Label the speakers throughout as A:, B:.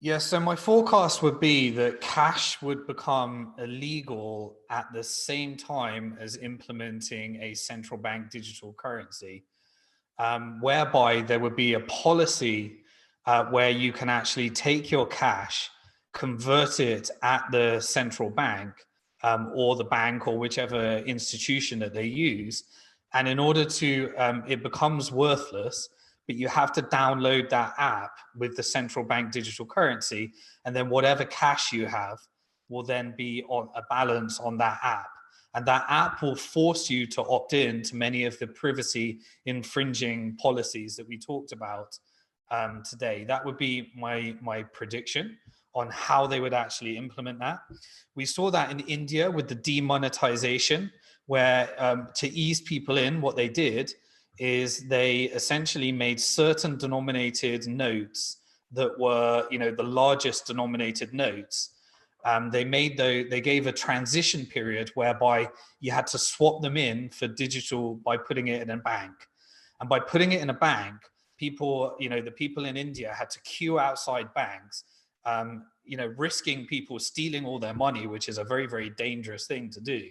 A: Yeah, so my forecast would be that cash would become illegal at the same time as implementing a central bank digital currency, whereby there would be a policy where you can actually take your cash, convert it at the central bank or the bank or whichever institution that they use. And in order to, it becomes worthless, but you have to download that app with the central bank digital currency. And then whatever cash you have will then be on a balance on that app. And that app will force you to opt in to many of the privacy infringing policies that we talked about today. That would be my prediction on how they would actually implement that. We saw that in India with the demonetization, where to ease people in, what they did is they essentially made certain denominated notes that were, the largest denominated notes. They gave a transition period whereby you had to swap them in for digital by putting it in a bank. And by putting it in a bank, the people in India had to queue outside banks, risking people stealing all their money, which is a very, very dangerous thing to do.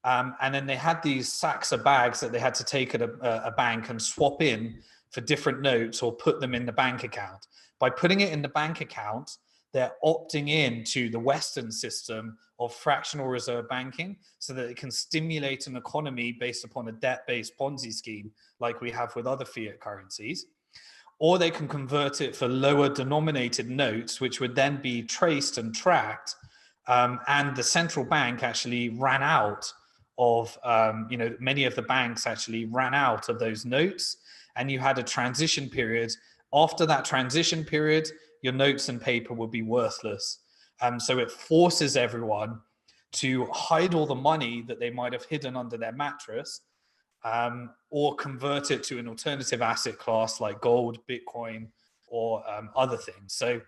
A: And then they had these sacks of bags that they had to take at a bank and swap in for different notes or put them in the bank account. By putting it in the bank account, they're opting in to the Western system of fractional reserve banking so that it can stimulate an economy based upon a debt-based Ponzi scheme like we have with other fiat currencies. Or they can convert it for lower denominated notes, which would then be traced and tracked. And the central bank actually ran out of, many of the banks actually ran out of those notes, and you had a transition period. After that transition period, your notes and paper will be worthless. So it forces everyone to hide all the money that they might have hidden under their mattress, or convert it to an alternative asset class like gold, Bitcoin, or other things. So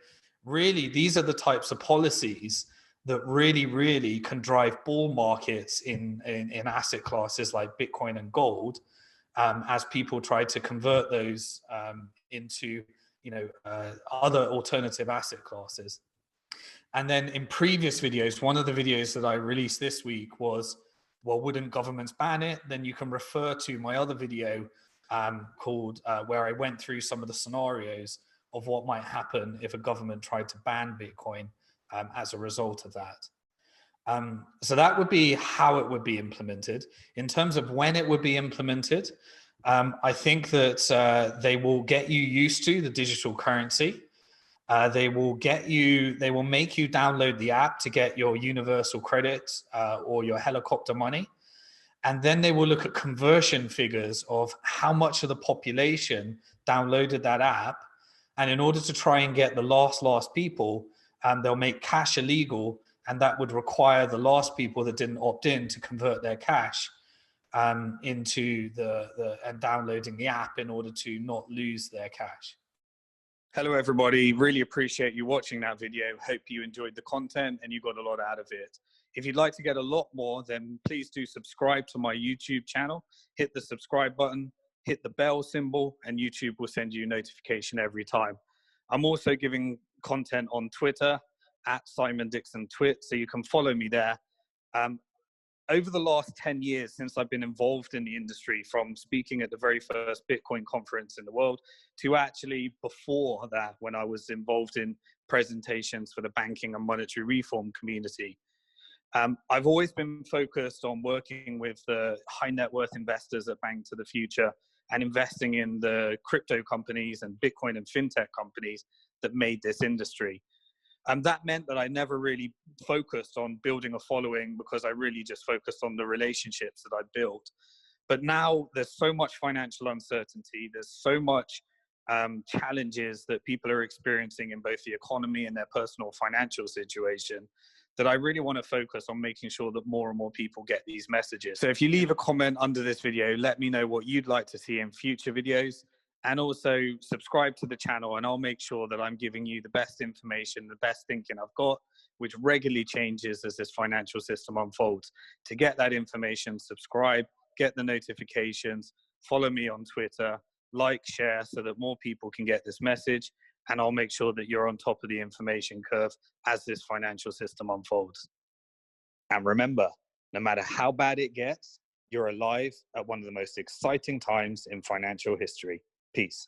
A: really, these are the types of policies that really, really can drive bull markets in asset classes like Bitcoin and gold, as people try to convert those into other alternative asset classes. And then in previous videos, one of the videos that I released this week was, well, wouldn't governments ban it? Then you can refer to my other video called where I went through some of the scenarios of what might happen if a government tried to ban Bitcoin as a result of that. So that would be how it would be implemented. In terms of when it would be implemented, I think that they will get you used to the digital currency. They will make you download the app to get your universal credit or your helicopter money. And then they will look at conversion figures of how much of the population downloaded that app. And in order to try and get the last people, they'll make cash illegal. And that would require the last people that didn't opt in to convert their cash into and downloading the app in order to not lose their cash.
B: Hello, everybody. Really appreciate you watching that video. Hope you enjoyed the content and you got a lot out of it. If you'd like to get a lot more, then please do subscribe to my YouTube channel. Hit the subscribe button, hit the bell symbol, and YouTube will send you a notification every time. I'm also giving content on Twitter at Simon Dixon Twit, so you can follow me there. Over the last 10 years since I've been involved in the industry, from speaking at the very first Bitcoin conference in the world to actually before that, when I was involved in presentations for the banking and monetary reform community, I've always been focused on working with the high net worth investors at Bank to the Future and investing in the crypto companies and Bitcoin and fintech companies that made this industry. And that meant that I never really focused on building a following because I really just focused on the relationships that I built. But now there's so much financial uncertainty. There's so much challenges that people are experiencing in both the economy and their personal financial situation that I really want to focus on making sure that more and more people get these messages. So if you leave a comment under this video, let me know what you'd like to see in future videos. And also subscribe to the channel, and I'll make sure that I'm giving you the best information, the best thinking I've got, which regularly changes as this financial system unfolds. To get that information, subscribe, get the notifications, follow me on Twitter, like, share, so that more people can get this message. and I'll make sure that you're on top of the information curve as this financial system unfolds. And remember, no matter how bad it gets, you're alive at one of the most exciting times in financial history. Peace.